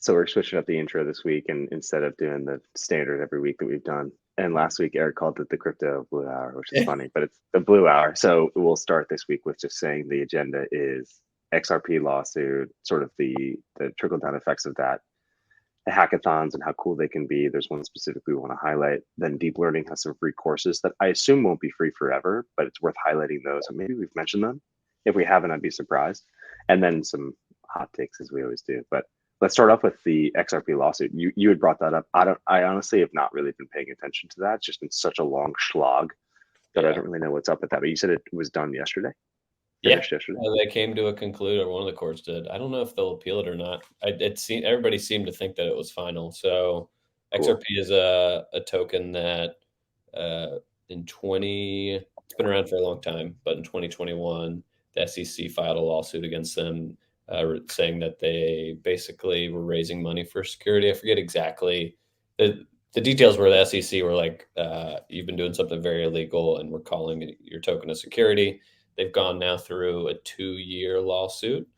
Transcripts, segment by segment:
So we're switching up the intro this week, and instead of doing the standard every week that we've done. And last week, Eric called it the crypto blue hour, which is funny, but it's the blue hour. So we'll start this week with just saying the agenda is XRP lawsuit, sort of the trickle down effects of that, the hackathons and how cool they can be. There's one specifically we want to highlight. Then Deep Learning has some free courses that I assume won't be free forever, but it's worth highlighting those. And maybe we've mentioned them. If we haven't, I'd be surprised. And then some hot takes as we always do. But let's start off with the XRP lawsuit. You had brought that up. I honestly have not really been paying attention to that. It's just been such a long slog that I don't really know what's up with that. But you said it was done yesterday. Finished yesterday. They came to a conclusion, or one of the courts did. I don't know if they'll appeal it or not. Everybody seemed to think that it was final. So cool. XRP is a token that it's been around for a long time, but in 2021, the SEC filed a lawsuit against them, saying that they basically were raising money for security. I forget exactly. The details were the SEC were like, you've been doing something very illegal, and we're calling your token a security. They've gone now through a 2-year lawsuit.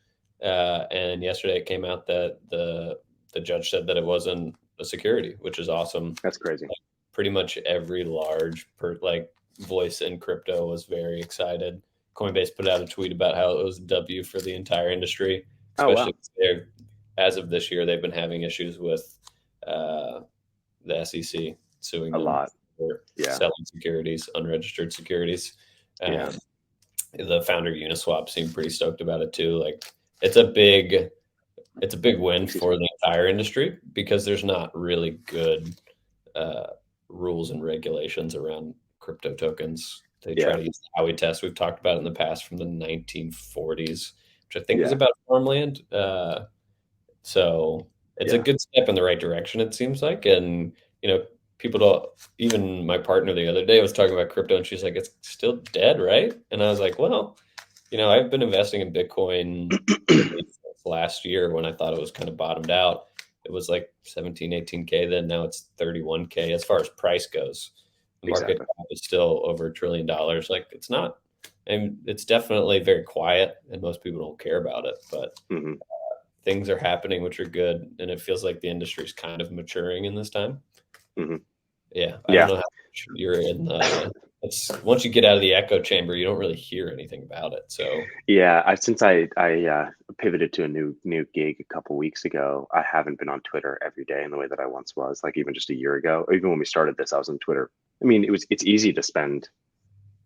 And yesterday it came out that the judge said that it wasn't a security, which is awesome. That's crazy. Like, pretty much every large voice in crypto was very excited. Coinbase put out a tweet about how it was a W for the entire industry. Especially as of this year, they've been having issues with the SEC suing them for selling securities, unregistered securities. The founder Uniswap seemed pretty stoked about it too. Like it's a big win for the entire industry because there's not really good rules and regulations around crypto tokens. They try to use the Howey test. We've talked about it in the past from the 1940s, which I think was about farmland. So it's a good step in the right direction, it seems like. And, people don't, even my partner the other day was talking about crypto and she's like, it's still dead, right? And I was like, well, I've been investing in Bitcoin last year when I thought it was kind of bottomed out. It was like 17, 18K then. Now it's 31K as far as price goes. The market cap is still over $1 trillion. Like it's not, and it's definitely very quiet and most people don't care about it, but things are happening, which are good. And it feels like the industry is kind of maturing in this time. I don't know how much you're in once you get out of the echo chamber, you don't really hear anything about it. So since I pivoted to a new gig a couple weeks ago, I haven't been on Twitter every day in the way that I once was. Like even just a year ago, or even when we started this, I was on Twitter. I mean, it's easy to spend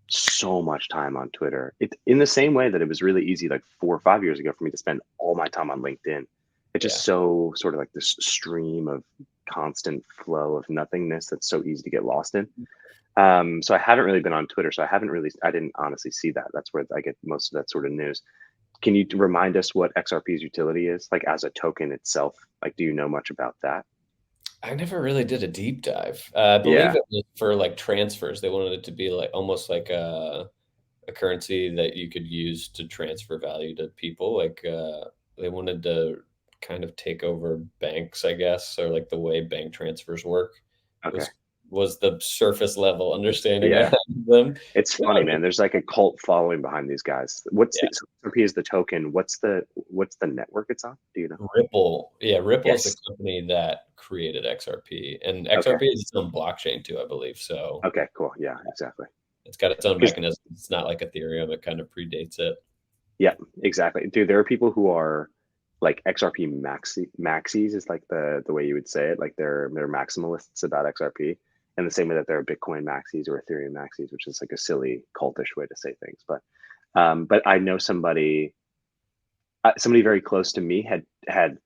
so much time on Twitter. It's in the same way that it was really easy like 4 or 5 years ago for me to spend all my time on LinkedIn. It's just so sort of like this stream of constant flow of nothingness that's so easy to get lost in. So I haven't really been on Twitter. So I didn't honestly see that. That's where I get most of that sort of news. Can you remind us what XRP's utility is, like as a token itself? Like, do you know much about that? I never really did a deep dive. I believe it was for like transfers. They wanted it to be like almost like a currency that you could use to transfer value to people. Like they wanted to kind of take over banks, I guess, or like the way bank transfers work. Was the surface level understanding of them. It's funny, man. There's like a cult following behind these guys. What's the XRP is the token? What's the network it's on? Do you know? Ripple. Yeah, Ripple is the company that created XRP, and XRP is its own blockchain too, I believe. So okay, cool. Yeah, exactly. It's got its own mechanism. It's not like Ethereum. It kind of predates it. Yeah, exactly. Dude, there are people who are like XRP maxis is like the way you would say it. Like they're maximalists about XRP. In the same way that there are Bitcoin maxis or Ethereum maxis, which is like a silly cultish way to say things. But I know somebody very close to me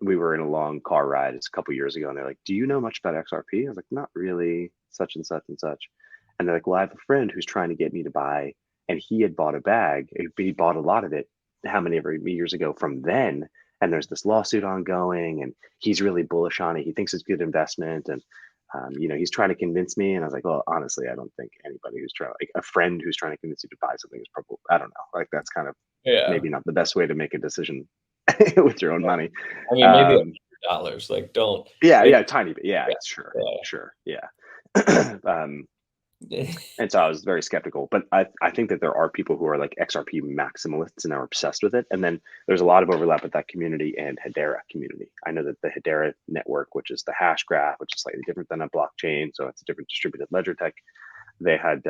we were in a long car ride a couple years ago, and they're like, "Do you know much about XRP?" I was like, "Not really, such and such and such." And they're like, "Well, I have a friend who's trying to get me to buy, and he had bought a bag. He bought a lot of it. How many years ago from then?" And there's this lawsuit ongoing, and he's really bullish on it. He thinks it's a good investment, and he's trying to convince me. And I was like, well, honestly, I don't think anybody who's trying, like a friend who's trying to convince you to buy something is probably, I don't know, like that's kind of maybe not the best way to make a decision with your own money. I mean, maybe $100, like don't. Yeah, tiny bit. Yeah, sure. Yeah. And so I was very skeptical, but I think that there are people who are like XRP maximalists and are obsessed with it. And then there's a lot of overlap with that community and Hedera community. I know that the Hedera network, which is the hash graph, which is slightly different than a blockchain, so it's a different distributed ledger tech. They had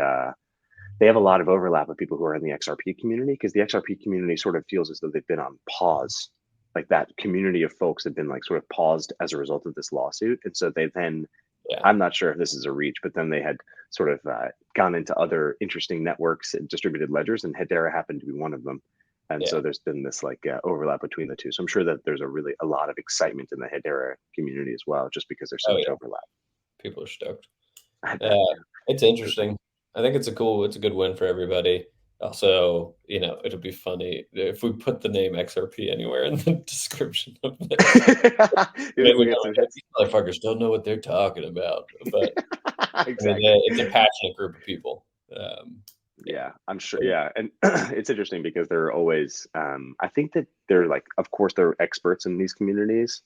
they have a lot of overlap with people who are in the XRP community, because the XRP community sort of feels as though they've been on pause. Like that community of folks have been like sort of paused as a result of this lawsuit. And so they then, Yeah. I'm not sure if this is a reach, but then they had sort of gone into other interesting networks and distributed ledgers, and Hedera happened to be one of them. And Yeah. so there's been this like overlap between the two. So I'm sure that there's a lot of excitement in the Hedera community as well, just because there's so Oh much yeah. overlap. People are stoked. I bet. Yeah, Yeah. it's interesting. I think it's a good win for everybody. Also, it'll be funny if we put the name XRP anywhere in the description of this. Maybe we'll get some hits. These motherfuckers don't know what they're talking about. But I mean, Exactly. it's a passionate group of people. Yeah. Yeah, I'm sure. Yeah, and it's interesting because there are always. I think that they're like, of course, there are experts in these communities,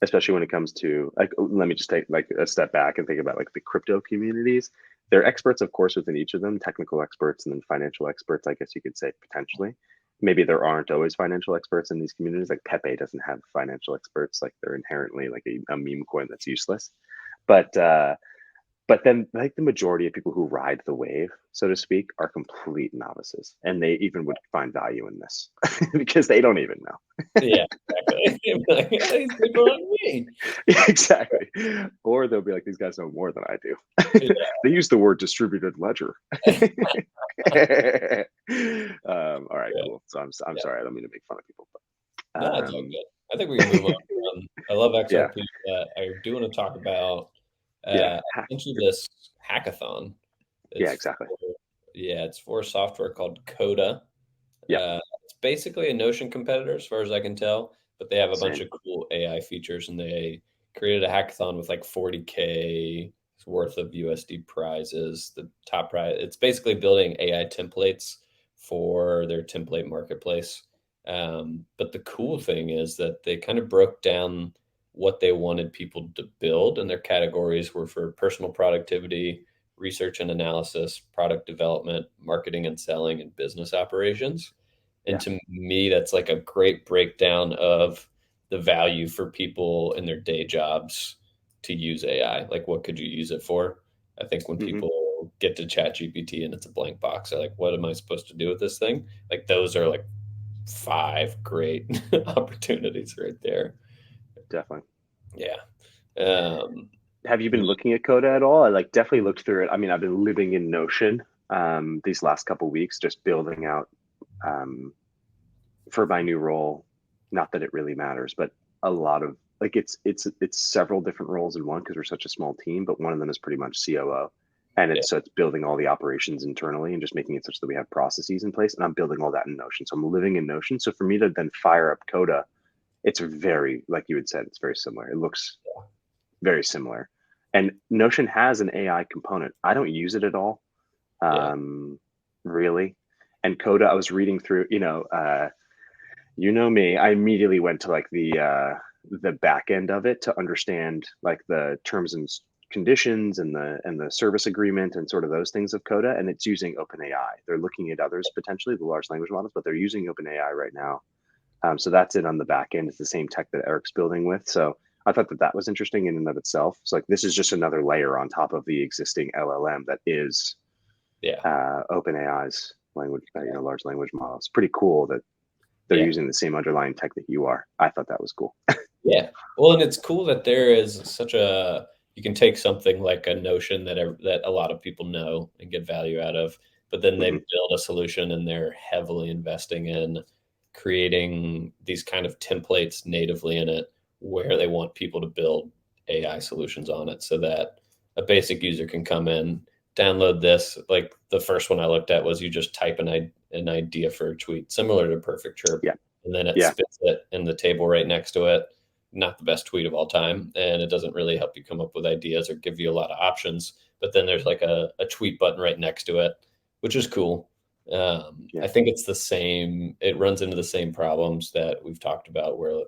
especially when it comes to like. Let me just take like a step back and think about like the crypto communities. There are experts, of course, within each of them, technical experts and then financial experts. I guess you could say potentially. Maybe there aren't always financial experts in these communities. Like Pepe doesn't have financial experts. Like they're inherently like a meme coin that's useless. But then, like the majority of people who ride the wave, so to speak, are complete novices, and they even would find value in this because they don't even know. Yeah, exactly. Like, these people like me. Exactly. Or they'll be like, these guys know more than I do. Yeah. They use the word distributed ledger. All right, Yeah. cool. So I'm Yeah. sorry, I don't mean to make fun of people, but No, it's all good. I think we can move on. I love yeah, XRP. I do want to talk about yeah, essentially this hackathon. yeah, It's exactly. it's for software called Coda. Yeah, It's basically a Notion competitor, as far as I can tell, but they have a bunch same. of cool AI features, and they created a hackathon with like 40K worth of USD prizes. The top prize, it's basically building AI templates for their template marketplace. But the cool thing is that they kind of broke down what they wanted people to build, and their categories were for personal productivity, research and analysis, product development, marketing and selling, and business operations. And Yeah. to me, that's like a great breakdown of the value for people in their day jobs to use AI. Like, what could you use it for? I think when Hmm. people get to Chat GPT and it's a blank box, they're like, what am I supposed to do with this thing? Like, those are like five great opportunities right there. Definitely. Yeah. Um, Have you been looking at Coda at all? I like definitely looked through it. I mean, I've been living in Notion these last couple weeks, just building out um, for my new role. Not that it really matters, but a lot of like it's several different roles in one because we're such a small team. But one of them is pretty much COO, and yeah. it's building all the operations internally and just making it such that we have processes in place. And I'm building all that in Notion, so I'm living in Notion. So for me to then fire up Coda, it's very like you had said, it's very similar. It looks very similar. And Notion has an AI component. I don't use it at all, Yeah. um, really. And Coda, I was reading through, you know me, I immediately went to like the back end of it to understand like the terms and conditions and the service agreement and sort of those things of Coda. And it's using OpenAI. They're looking at others potentially, the large language models, but they're using OpenAI right now. So that's it on the back end. It's the same tech that Eric's building with. So I thought that that was interesting in and of itself. So like this is just another layer on top of the existing LLM that is Yeah. OpenAI's language, large language model. It's pretty cool that they're Yeah. using the same underlying tech that you are. I thought that was cool. Yeah. Well, and it's cool that there is such a you can take something like a notion that a lot of people know and get value out of, but then they Hmm. build a solution and they're heavily investing in creating these kind of templates natively in it where they want people to build AI solutions on it so that a basic user can come in, download this. Like the first one I looked at was you just type an idea for a tweet, similar to Perfect Chirp, Yeah, and then it yeah, spits it in the table right next to it. Not the best tweet of all time, and it doesn't really help you come up with ideas or give you a lot of options. But then there's like a tweet button right next to it, which is cool. yeah. I think it's the same. It runs into the same problems that we've talked about, where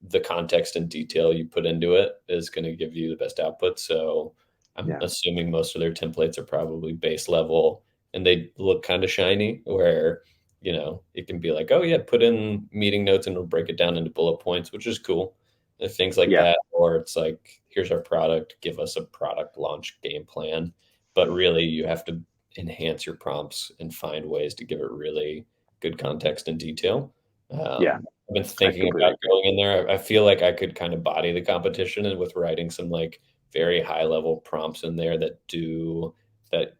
the context and detail you put into it is going to give you the best output. So I'm Yeah. assuming most of their templates are probably base level and they look kind of shiny where, it can be like, oh yeah, put in meeting notes and it'll break it down into bullet points, which is cool. And things like Yeah. that. Or it's like, here's our product, give us a product launch game plan. But really you have to enhance your prompts and find ways to give it really good context and detail. Yeah. I've been I thinking completely about agree. going in there. I feel like I could kind of body the competition and with writing some like very high level prompts in there that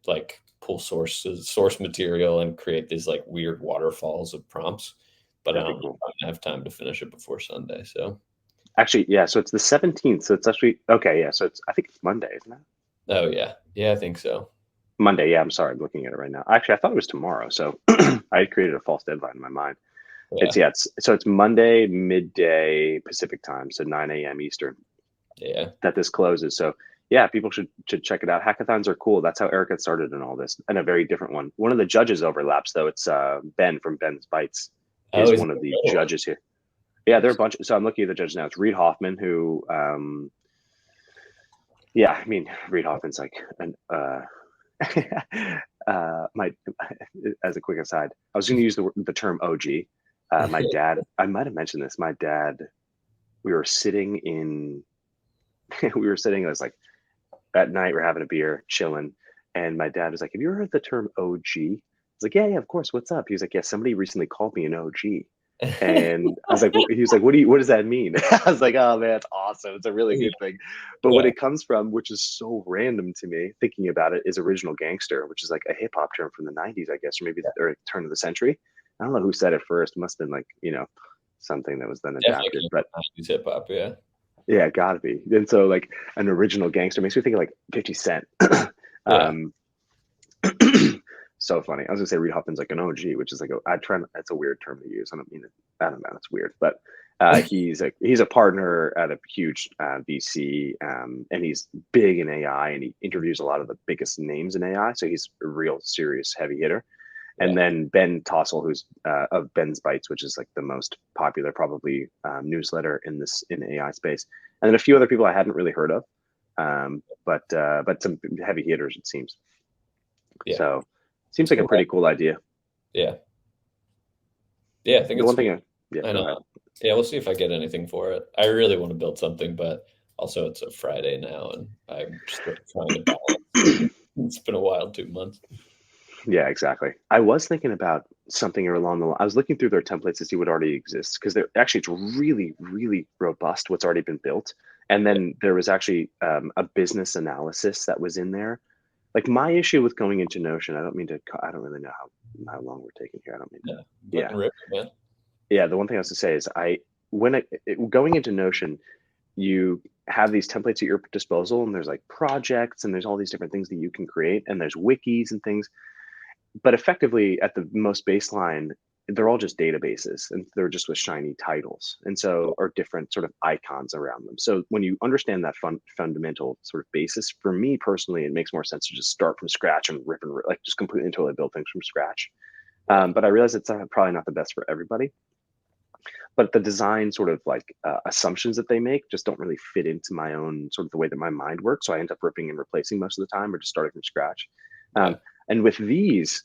like pull source material and create these like weird waterfalls of prompts. But I That'd don't be know if cool. I'm gonna have time to finish it before Sunday. So Actually, yeah. So it's the 17th. So it's actually okay. Yeah. So I think it's Monday, isn't it? oh yeah, I think so. Monday. Yeah. I'm sorry. I'm looking at it right now. Actually, I thought it was tomorrow. So I had created a false deadline in my mind. Yeah, It's Monday midday Pacific time, so 9 a.m. Eastern yeah, that this closes. So yeah, people should check it out. Hackathons are cool. That's how Eric got started in all this, and a very different one. One of the judges overlaps though. It's Ben from Ben's Bites oh is he's one of the oh, judges here. Yeah, there are a nice. bunch. So I'm looking at the judges now. It's Reid Hoffman, who, yeah, I mean, Reid Hoffman's like an, my, as a quick aside, I was going to use the term OG. My dad, I might have mentioned this. My dad, we were sitting in, we were sitting, it was like at night, we're having a beer, chilling. And my dad was like, have you ever heard the term OG? I was like, yeah, of course. What's up? He was like, yeah, somebody recently called me an OG. And I was like, he was like, what does that mean? I was like, oh man, it's awesome. It's a really good thing. But what Yeah, it comes from, which is so random to me, thinking about it, is original gangster, which is like a hip hop term from the 90s, I guess, or maybe the turn of the century. I don't know who said it first. It must have been like, something that was then definitely adapted. came But from 90s hip hop. Yeah, yeah, gotta be. And so like an original gangster makes me think of like 50 Cent. yeah, um, so funny. I was gonna say Reid Hoffman's like an OG, which is like I try. That's a weird term to use. I don't mean it. I don't know. It's weird, but he's a partner at a huge VC, and he's big in AI, and he interviews a lot of the biggest names in AI. So he's a real serious heavy hitter. And yeah, then Ben Tossell, who's of Ben's Bites, which is like the most popular probably newsletter in AI space, and then a few other people I hadn't really heard of, but some heavy hitters it seems. yeah. So seems It's like a cool. pretty cool idea. Yeah, yeah. I think The it's one sweet. thing, yeah, I go know. ahead. Yeah, we'll see if I get anything for it. I really want to build something, but also it's a Friday now, and I'm still trying to balance. It's been a wild 2 months. Yeah, exactly. I was thinking about something along the line. I was looking through their templates to see what already exists because they're actually it's really, really robust what's already been built. And Yeah, then there was actually a business analysis that was in there. Like my issue with going into Notion, I don't mean to. I don't really know how long we're taking here. I don't mean to. yeah. Yeah, Letting rip, man. yeah. The one thing I was to say is going into Notion, you have these templates at your disposal, and there's like projects, and there's all these different things that you can create, and there's wikis and things, but effectively at the most baseline, they're all just databases and they're just with shiny titles and Yeah, so or different sort of icons around them. So when you understand that fundamental sort of basis, for me personally, it makes more sense to just start from scratch and like just completely and totally build things from scratch. yeah, But I realize it's probably not the best for everybody. But the design sort of like assumptions that they make just don't really fit into my own sort of the way that my mind works. So I end up ripping and replacing most of the time or just starting from scratch. yeah, And with these,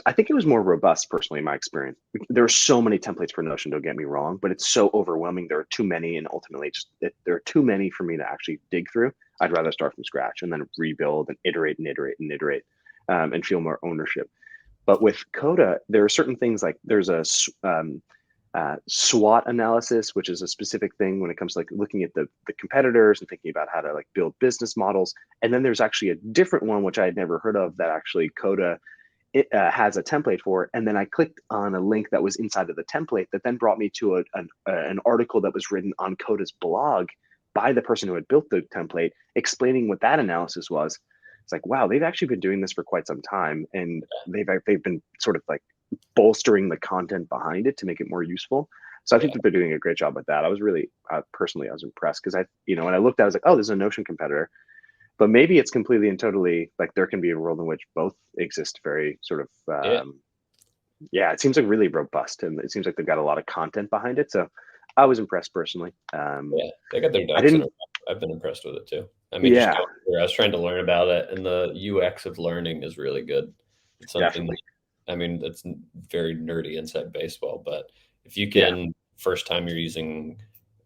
I think it was more robust personally in my experience. There are so many templates for Notion, don't get me wrong, but it's so overwhelming. There are too many, and ultimately, there are too many for me to actually dig through. I'd rather start from scratch and then rebuild and iterate and iterate and iterate, and feel more ownership. But with Coda, there are certain things like there's a SWOT analysis, which is a specific thing when it comes to like looking at the competitors and thinking about how to like build business models. And then there's actually a different one which I had never heard of that actually Coda has a template for. And then I clicked on a link that was inside of the template that then brought me to an article that was written on Coda's blog by the person who had built the template, explaining what that analysis was. It's like, wow, they've actually been doing this for quite some time, and they've been sort of like bolstering the content behind it to make it more useful. So I think yeah, that they're doing a great job with that. I was really personally, I was impressed because when I looked at it, I was like, oh, there's a Notion competitor, but maybe it's completely and totally like there can be a world in which both exist very sort of, yeah, yeah, it seems like really robust and it seems like they've got a lot of content behind it. So I was impressed personally. yeah. They got their I ducks in a didn't, row. I've been impressed with it too. I mean, just Yeah, going through, I was trying to learn about it, and the UX of learning is really good. It's something that, definitely. I mean, it's very nerdy inside baseball, but if you Yeah, can, first time you're using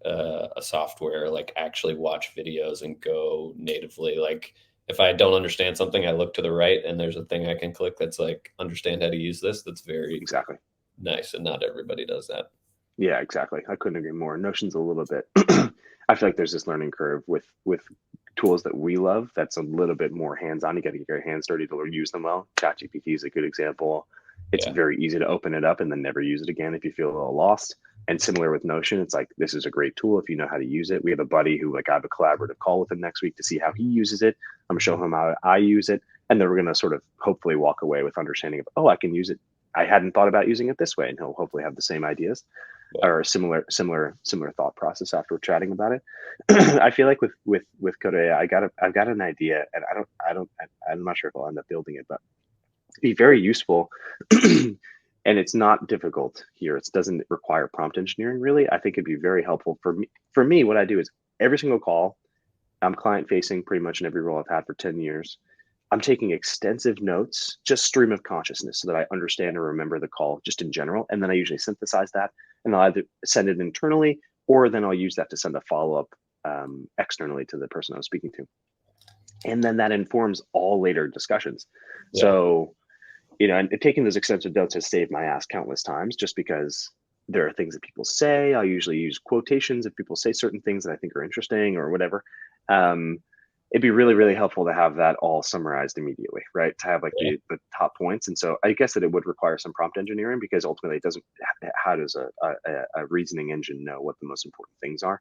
a software, like actually watch videos and go natively. Like if I don't understand something, I look to the right and there's a thing I can click that's like understand how to use this. That's very exactly. nice, and not everybody does that. Yeah, exactly. I couldn't agree more. Notion's a little bit. I feel like there's this learning curve with tools that we love. That's a little bit more hands-on. You got to get your hands dirty to use them well. ChatGPT is a good example. It's Yeah, very easy to open it up and then never use it again if you feel a little lost. And similar with Notion, it's like this is a great tool if you know how to use it. We have a buddy who like I have a collaborative call with him next week to see how he uses it. I'm gonna show him how I use it, and then we're gonna sort of hopefully walk away with understanding of I can use it. I hadn't thought about using it this way, and he'll hopefully have the same ideas yeah, or similar thought process after chatting about it. I feel like with Code AI, I've got an idea, and I'm not sure if I'll end up building it, but it'd be very useful. And it's not difficult here. It doesn't require prompt engineering really. I think it'd be very helpful for me. For me, what I do is every single call, I'm client facing pretty much in every role I've had for 10 years. I'm taking extensive notes, just stream of consciousness, so that I understand or remember the call just in general. And then I usually synthesize that and I'll either send it internally or then I'll use that to send a follow up externally to the person I was speaking to. And then that informs all later discussions. yeah, So, and taking those extensive notes has saved my ass countless times just because there are things that people say. I usually use quotations if people say certain things that I think are interesting or whatever. Um, it'd be really, really helpful to have that all summarized immediately, right? To have like yeah, the top points. And so I guess that it would require some prompt engineering because ultimately it doesn't, how does a reasoning engine know what the most important things are?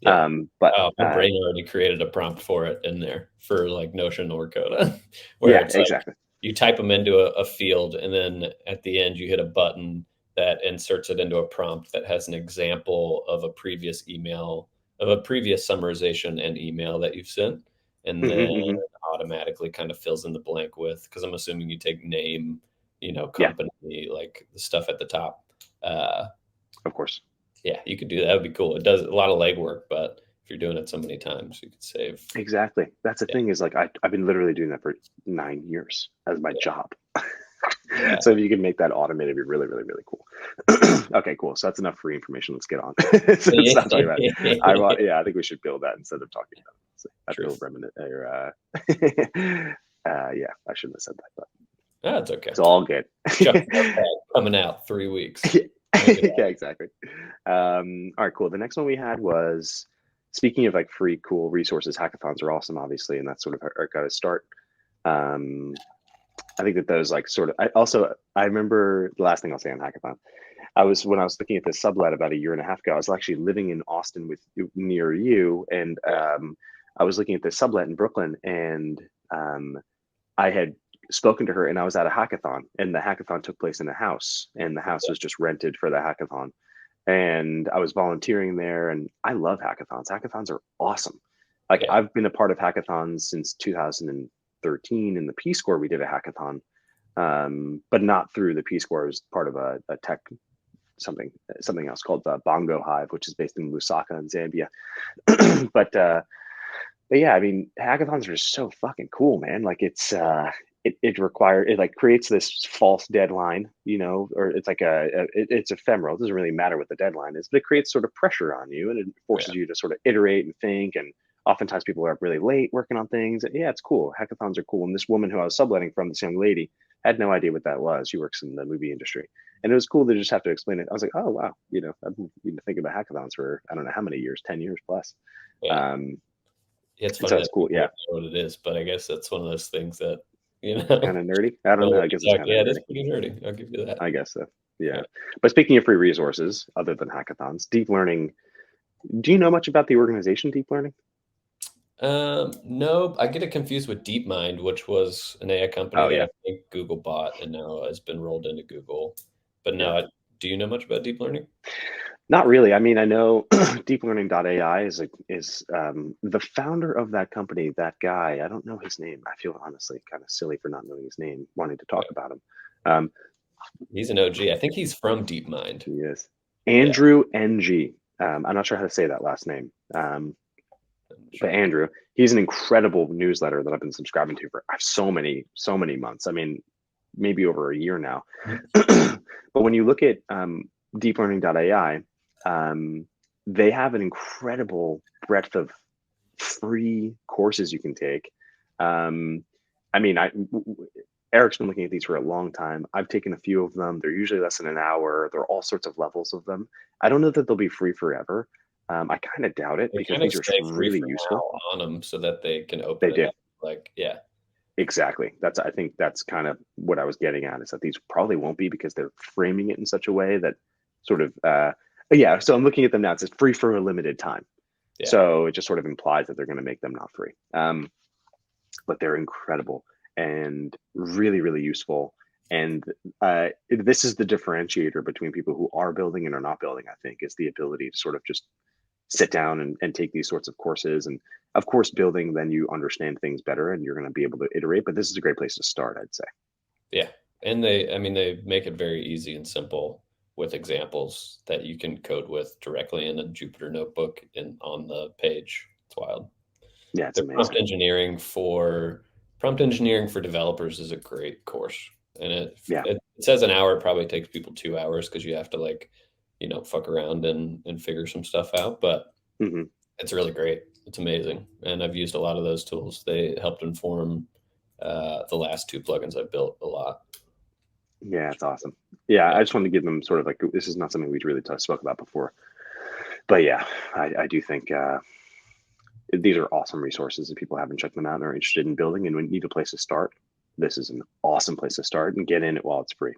yeah. But My brain already created a prompt for it in there for like Notion or Coda, where yeah, it's like exactly. you type them into a field, and then at the end you hit a button that inserts it into a prompt that has an example of a previous email, of a previous summarization and email that you've sent, and then Hmm, hmm. automatically kind of fills in the blank with, because I'm assuming you take name, Yeah, company, like the stuff at the top. Uh, of course. yeah, you could do that. That would be cool. It does a lot of legwork, but if you're doing it so many times, you could save. Exactly. That's the Yeah, thing is like I've been literally doing that for 9 years as my yeah, job. yeah. So if you can make that automated, it'd be really, really, really cool. Okay, cool. So that's enough free information. Let's get on. So stop talking about it. Yeah, I think we should build that instead of talking about it. So I feel Truth. remnant or yeah, I shouldn't have said that, but That's okay. it's all good. Chuck coming out 3 weeks. Knock it Yeah, out. exactly. All right, cool. The next one we had was speaking of like free, cool resources. Hackathons are awesome, obviously, and that's sort of our got to start. Um, I think that those like sort of. I remember the last thing I'll say on hackathon. When I was looking at this sublet about a year and a half ago. I was actually living in Austin with near you, and Yeah, I was looking at this sublet in Brooklyn, and I had spoken to her, and I was at a hackathon, and the hackathon took place in a house, and the house was just rented for the hackathon, and I was volunteering there, and I love hackathons. Hackathons are awesome. Like yeah, I've been a part of hackathons since 2013. In the Peace Corps, we did a hackathon, but not through the Peace Corps. It was part of a tech something else called Bongo Hive, which is based in Lusaka in Zambia. But yeah, I mean, hackathons are so fucking cool, man. Like it like creates this false deadline, or it's like it's ephemeral. It doesn't really matter what the deadline is, but it creates sort of pressure on you, and it yeah, forces you to sort of iterate and think. And oftentimes people are up really late working on things. Yeah, it's cool. Hackathons are cool. And this woman who I was subletting from, this young lady, had no idea what that was. She works in the movie industry, and it was cool to just have to explain it. I was like, oh wow, I've been thinking about hackathons for I don't know how many years, 10 years plus. yeah. Um, Yeah, it's so funny it's that cool. people Yeah, don't know what it is, but I guess that's one of those things that, kind of nerdy. I don't don't know. let I you guess it's talk. kind of Yeah, it is nerdy. pretty nerdy. I'll give you that. I guess so. Yeah. Yeah. But speaking of free resources, other than hackathons, deep learning. Do you know much about the organization Deep Learning? No, I get it confused with DeepMind, which was an AI company Oh that yeah, I think Google bought and now has been rolled into Google. But yeah. no, do you know much about deep learning? Not really. I mean, I know DeepLearning.ai is the founder of that company. That guy, I don't know his name. I feel honestly kind of silly for not knowing his name, wanting to talk Yeah. about him. Um, He's an OG. I think he's from DeepMind. he is Yeah. Andrew Ng. I'm not sure how to say that last name. But Andrew, he's an incredible newsletter that I've been subscribing to for so many months. I mean, maybe over a year now. But when you look at DeepLearning.ai, they have an incredible breadth of free courses you can take. I mean, Eric's been looking at these for a long time. I've taken a few of them. They're usually less than an hour. There are all sorts of levels of them. I don't know that they'll be free forever. I kind of doubt it They because kind of these are stay free really for now useful. on them so that they can open They it do. up. Like, yeah. Exactly. I think that's kind of what I was getting at, is that these probably won't be because they're framing it in such a way that sort of, yeah. So I'm looking at them now. It says free for a limited time. Yeah. So it just sort of implies that they're going to make them not free. But they're incredible and really, really useful. And this is the differentiator between people who are building and are not building, I think, is the ability to sort of just sit down and take these sorts of courses. And of course, building, then you understand things better and you're going to be able to iterate. But this is a great place to start, I'd say. Yeah. And they make it very easy and simple with examples that you can code with directly in a Jupyter notebook and on the page. It's wild. Yeah, it's The amazing. prompt engineering for developers is a great course. And Yeah. it says an hour, it probably takes people 2 hours because you have to fuck around and figure some stuff out. But Mm-hmm. it's really great. It's amazing. And I've used a lot of those tools. They helped inform the last two plugins I built a lot. Yeah, it's awesome. Yeah, Yeah. I just wanted to give them sort of like, this is not something we'd really spoke about before. But yeah, I do think these are awesome resources. If people haven't checked them out and are interested in building and need a place to start, this is an awesome place to start and get in it while it's free.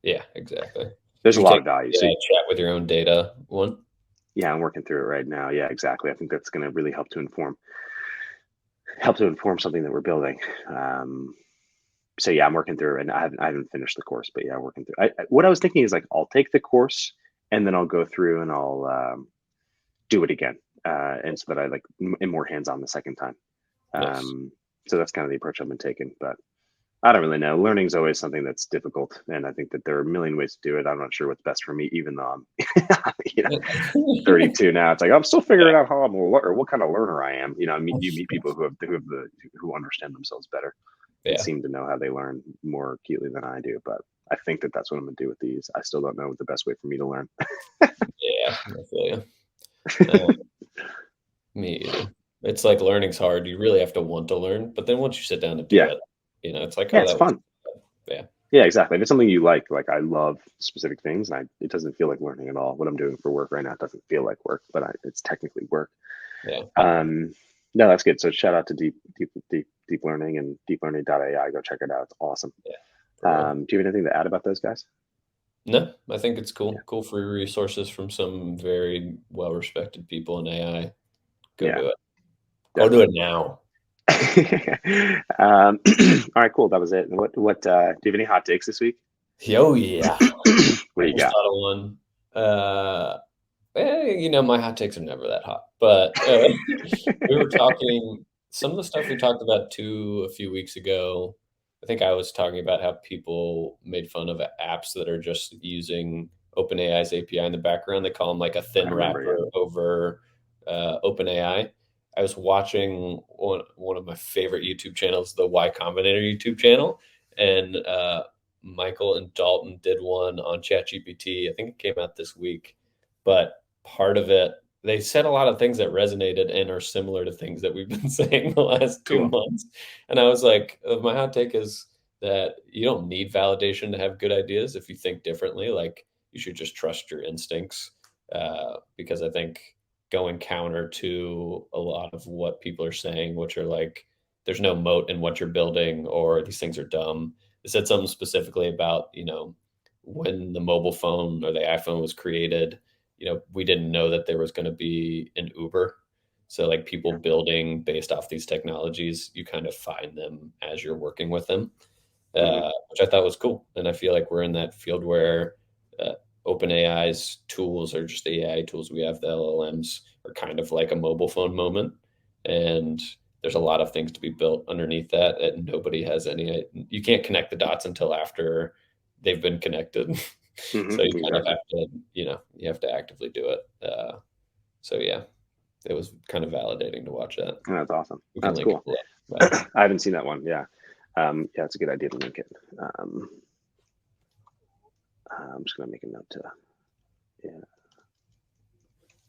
Yeah, exactly. There's Did a you lot take of value. the So chat with your own data one? yeah, I'm working through it right now. Yeah, exactly. I think that's going to really help to inform something that we're building. So yeah, I'm working through it, and I haven't finished the course, but yeah, I'm working through. What I was thinking is like I'll take the course and then I'll go through and I'll do it again, and so that I like am more hands on the second time. Nice. So that's kind of the approach I've been taking, but I don't really know. Learning is always something that's difficult, and I think that there are a million ways to do it. I'm not sure what's best for me, even though I'm, 32 now. It's like I'm still Yeah. figuring out how I'm or what kind of learner I am. You meet people who understand themselves better and Yeah. seem to know how they learn more acutely than I do. But I think that that's what I'm gonna do with these. I still don't know what the best way for me to learn. Yeah. I feel you. Me either. It's like learning's hard. You really have to want to learn, but then once you sit down to do Yeah, it, it's like, yeah, oh, it's that was fun. yeah. Yeah, exactly. If it's something you like I love specific things, and it doesn't feel like learning at all. What I'm doing for work right now doesn't feel like work, but it's technically work. Yeah. Um, no, that's good. So shout out to Deep Learning and DeepLearning.ai. Go check it out. It's awesome. Yeah. For real. Do you have anything to add about those guys? No, I think it's Yeah. cool. Cool free resources from some very well respected people in AI. Go Yeah, do it. Go do definitely. it now. All right, cool. That was it. What do you have any hot takes this week? Oh yeah. What I do you just got? thought of one. My hot takes are never that hot. But we were talking some of the stuff we talked about too a few weeks ago. I think I was talking about how people made fun of apps that are just using OpenAI's API in the background. They call them like a I thin remember, wrapper yeah. over OpenAI. I was watching one of my favorite YouTube channels, the Y Combinator YouTube channel, and Michael and Dalton did one on ChatGPT. I think it came out this week, but part of it, they said a lot of things that resonated and are similar to things that we've been saying the last two Cool. months. And I was like, my hot take is that you don't need validation to have good ideas. If you think differently, like you should just trust your instincts, because I think going counter to a lot of what people are saying, which are like, there's no moat in what you're building, or these things are dumb. It said something specifically about, when the mobile phone or the iPhone was created, we didn't know that there was going to be an Uber. So like people Yeah. building based off these technologies, you kind of find them as you're working with them, Hmm. which I thought was cool. And I feel like we're in that field where OpenAI's tools are just the AI tools we have, the LLMs are kind of like a mobile phone moment. And there's a lot of things to be built underneath that, and nobody has any, you can't connect the dots until after they've been connected. Hmm. So you kind of Exactly. have to, you have to actively do it. So yeah, it was kind of validating to watch that. Oh, that's awesome. We can That's link it cool. below. But I haven't seen that one. Yeah. Yeah, it's a good idea to link it. I'm just gonna make a note to, yeah.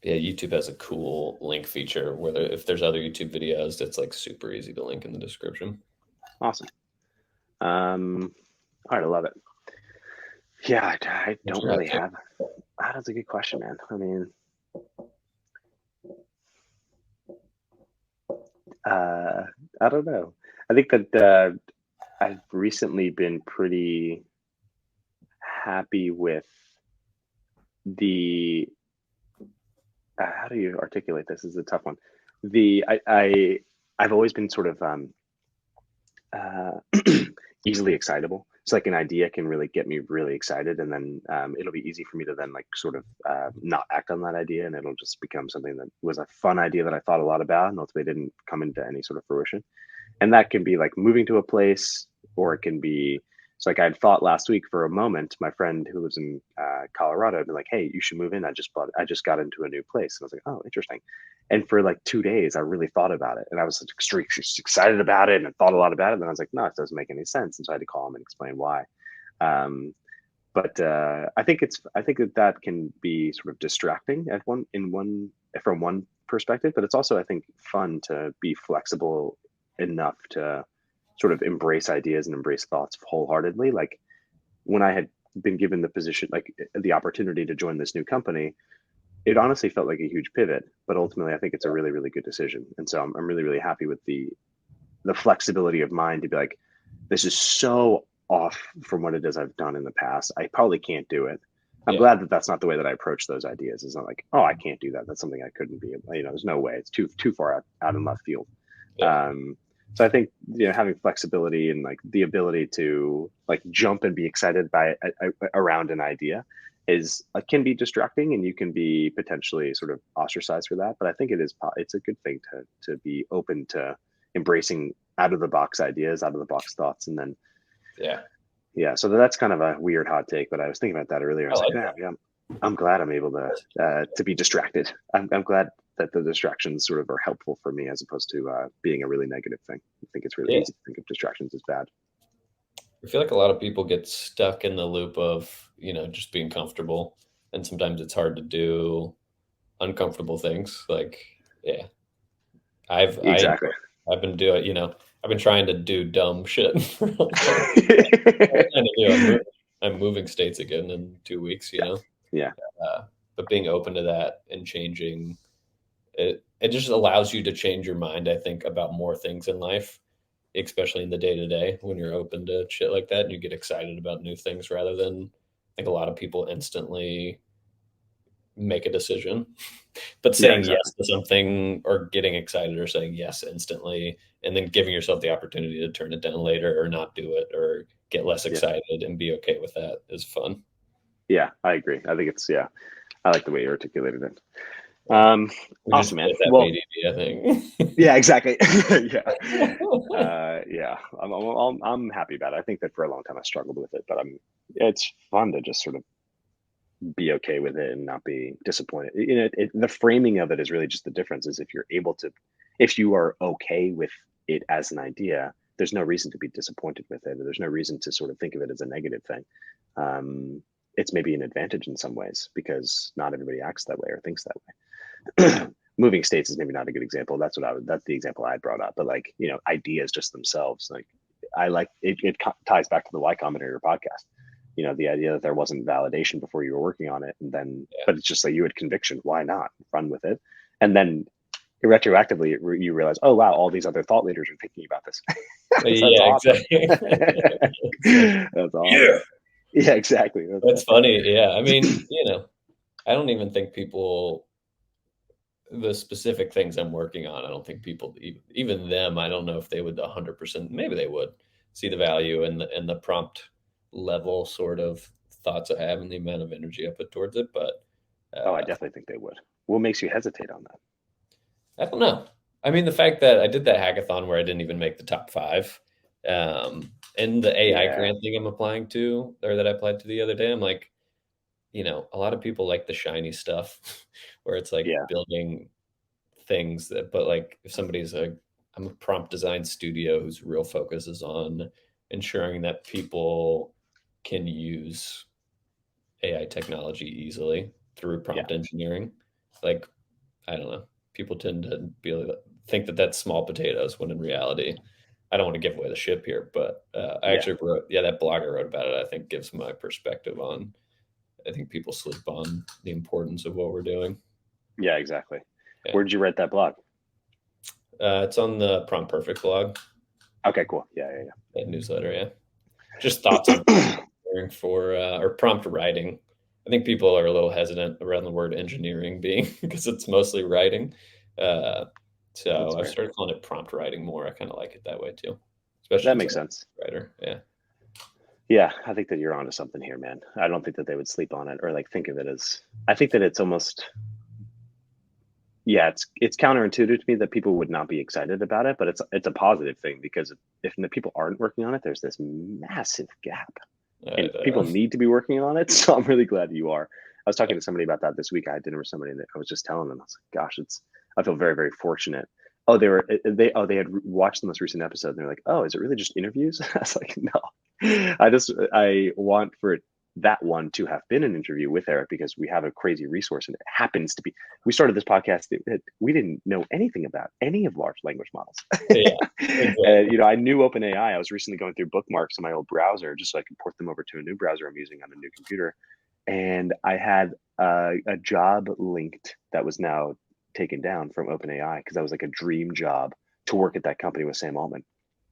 yeah, YouTube has a cool link feature where if there's other YouTube videos, it's like super easy to link in the description. Awesome. All right, I love it. Yeah, I What's don't your hot really take? have. That's a good question, man. I mean, I don't know. I think that I've recently been pretty happy with the. How do you articulate this? This is a tough one. I've always been sort of uh, easily excitable. So like an idea can really get me really excited, and then it'll be easy for me to then like sort of not act on that idea, and it'll just become something that was a fun idea that I thought a lot about, and ultimately didn't come into any sort of fruition. And that can be like moving to a place, or it can be. So like I'd thought last week for a moment, my friend who lives in Colorado had been like, "Hey, you should move in. I just got into a new place." And I was like, "Oh, interesting." And for like 2 days, I really thought about it, and I was extremely excited about it, and I thought a lot about it. And then I was like, "No, it doesn't make any sense." And so I had to call him and explain why. Um, but I think that that can be sort of distracting at one from one perspective, but it's also I think fun to be flexible enough to sort of embrace ideas and embrace thoughts wholeheartedly. Like when I had been given the position, like the opportunity to join this new company, it honestly felt like a huge pivot, but ultimately I think it's a really, really good decision. And so I'm really, really happy with the flexibility of mind to be like, this is so off from what it is I've done in the past. I probably can't do it. I'm Yeah, glad that that's not the way that I approach those ideas. It's not like, oh, I can't do that. That's something I couldn't be. There's no way. It's too far out in left field. yeah, Um, so I think having flexibility and like the ability to like jump and be excited by around an idea is can be distracting, and you can be potentially sort of ostracized for that. But I think it's a good thing to be open to embracing out of the box ideas, out of the box thoughts, and then yeah. yeah. So that's kind of a weird hot take, but I was thinking about that earlier. I I was like, like yeah, that. yeah, I'm glad I'm able to be distracted. I'm glad that the distractions sort of are helpful for me as opposed to being a really negative thing. I think it's really Yeah, easy to think of distractions as bad. I feel like a lot of people get stuck in the loop of just being comfortable, and sometimes it's hard to do uncomfortable things. Like, yeah, I've I Exactly. I've been doing I've been trying to do dumb shit for a long time. What I'm trying to do. I'm moving states again in 2 weeks. Yeah. Yeah. But being open to that and changing it just allows you to change your mind, I think, about more things in life, especially in the day to day when you're open to shit like that and you get excited about new things rather than I think a lot of people instantly make a decision. But Yeah. saying Exactly. yes to something or getting excited or saying yes instantly and then giving yourself the opportunity to turn it down later or not do it or get less Yeah. excited and be okay with that is fun. Yeah. I agree. I think it's yeah. I like the way you articulated it. Yeah. We just Awesome, man. split that Well, BDD, I think. yeah, exactly. Yeah. Yeah, I'm happy about it. I think that for a long time I struggled with it, but it's fun to just sort of be okay with it and not be disappointed. The framing of it is really just the difference is if you are okay with it as an idea, there's no reason to be disappointed with it. There's no reason to sort of think of it as a negative thing. It's maybe an advantage in some ways because not everybody acts that way or thinks that way. Moving states is maybe not a good example. That's the example I brought up. But like, ideas just themselves, like I like it ties back to the Y Combinator your podcast. The idea that there wasn't validation before you were working on it, and then, Yeah. but it's just like you had conviction. Why not run with it? And then retroactively, you realize, oh wow, all these other thought leaders are thinking about this. So that's Yeah, awesome. exactly. It's like, That's yeah, awesome. Yeah, exactly. That's that's awesome. funny. Yeah, I mean, I don't even think people the specific things I'm working on. I don't think people even them. I don't know if they would 100%. Maybe they would see the value and the prompt level sort of thoughts I have and the amount of energy I put towards it. But Oh, I uh, definitely think they would. What makes you hesitate on that? I don't know. I mean, the fact that I did that hackathon where I didn't even make the top five, and the AI Yeah, grant thing I'm applying to, or that I applied to the other day, I'm like, a lot of people like the shiny stuff, where it's like yeah, building things that, but like if I'm a prompt design studio whose real focus is on ensuring that people can use AI technology easily through Yeah. prompt engineering. Like, I don't know, people tend to think that that's small potatoes when in reality, I don't want to give away the ship here, but I Yeah. actually wrote, that blog I wrote about it, I think gives my perspective on, I think people sleep on the importance of what we're doing. Yeah, exactly. Yeah. Where did you write that blog? It's on the Prompt Perfect blog, Okay, cool. Yeah, yeah, that newsletter. Yeah. Just thoughts on yeah. for or prompt writing. I think people are a little hesitant around the word engineering being because it's mostly writing. Uh, That's so I've fair. started calling it prompt writing more. I kind of like it that way too, especially That as makes a sense. writer. Yeah. Yeah, I think that you're onto something here, man. I don't think that they would sleep on it or like think of it as. I think that it's almost. Yeah, it's counterintuitive to me that people would not be excited about it, but it's a positive thing because if the people aren't working on it, there's this massive gap, and people need to be working on it. So I'm really glad you are. I was talking to somebody about that this week. I had dinner with somebody, and I was just telling them, I was like, "Gosh, I feel very, very fortunate." Oh, they had watched the most recent episode, and they're like, "Oh, is it really just interviews?" I was like, "No, I want for that one to have been an interview with Eric because we have a crazy resource, and it happens to be. We started this podcast. We didn't know anything about any of large language models, Yeah. Exactly. and I knew OpenAI. I was recently going through bookmarks in my old browser just so I could port them over to a new browser I'm using on a new computer, and I had a job linked that was now taken down from OpenAI because that was like a dream job to work at that company with Sam Altman.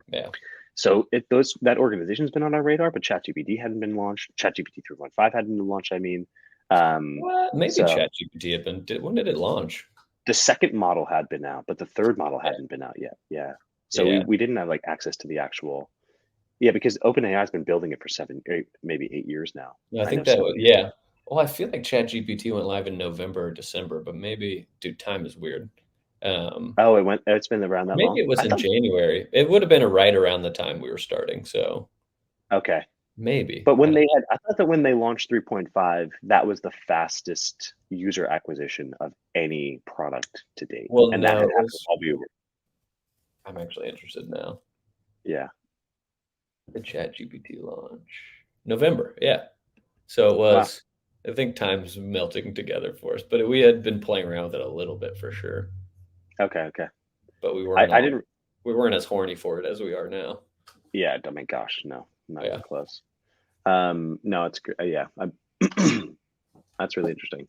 Yeah. So that organization's been on our radar, but ChatGPT hadn't been launched. ChatGPT 3.5 hadn't been launched. I mean, What? Maybe so ChatGPT had been. When did it launch? the second model had been out, but the third model Yeah. hadn't been out yet. Yeah. So Yeah. we didn't have like access to the actual. Yeah, because OpenAI has been building it for 7, 8, maybe 8 years now. No, I I know think that so. was, yeah. Well, I feel like ChatGPT went live in November or December, but maybe, dude, time is weird. Um, Oh, it's been around that Maybe long. it was I in thought. January. It would have been right around the time we were starting. So Okay. maybe. But I don't I thought that when they launched 3.5, that was the fastest user acquisition of any product to date. Well, And that no, had it happened was. while we were, I'm actually interested now. yeah. The ChatGPT launch. November. Yeah. So it Wow. was, I think time's melting together for us, but we had been playing around with it a little bit for sure. Okay. Okay. But I didn't, we weren't as horny for it as we are now. yeah. I mean, gosh, no, not even Yeah. close. No, it's great. Yeah. That's really interesting.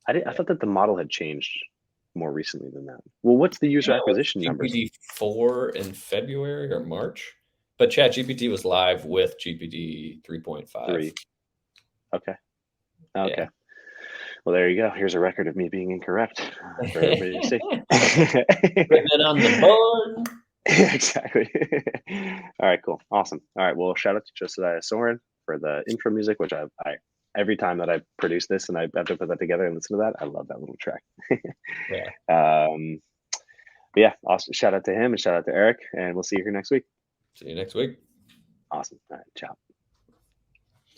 I Yeah. thought that the model had changed more recently than that. Well, what's the user It was acquisition numbers? GPT-4 in February or March, but ChatGPT was live with GPT 3.5. Three. Okay. Okay. Yeah. Well, there you go. Here's a record of me being incorrect for everybody to see. Putting it on the board. Exactly. All right, cool. Awesome. All right. Well, shout out to Josiah Soren for the intro music, which I every time that I produce this and I have to put that together and listen to that, I love that little track. Yeah. But yeah, awesome. Shout out to him and shout out to Eric, and we'll see you here next week. See you next week. Awesome. All right. Ciao.